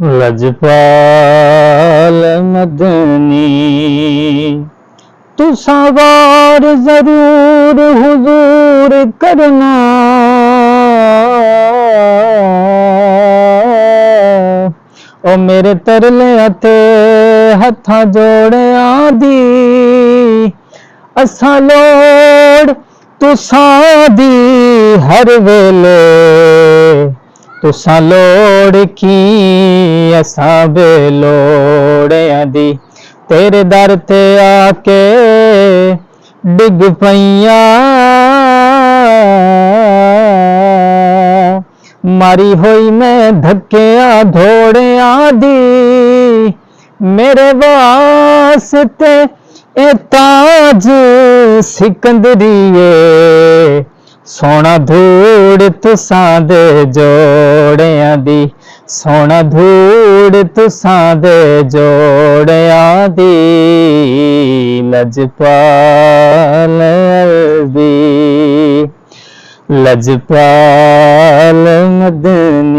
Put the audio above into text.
لجپال مدنی تو سوار ضرور حضور کرنا، او میرے ترلے اتے ہتھاں جوڑیاں دی اساں لوڑ تساں دی ہر ویلے، تساں لوڑ کی اساں بے لوڑیاں دی، تیرے در تے آ کے ڈگ پئیاں، ماری ہوئی میں دھکیاں دھوڑیاں دی، میرے واسطے اے تاج سکندریے، سونا دھوڑ تساں دے جوڑیاں دی، سونا دھوڑ تساں دے جوڑیاں دی، لجپال دی، لجپال مدنی۔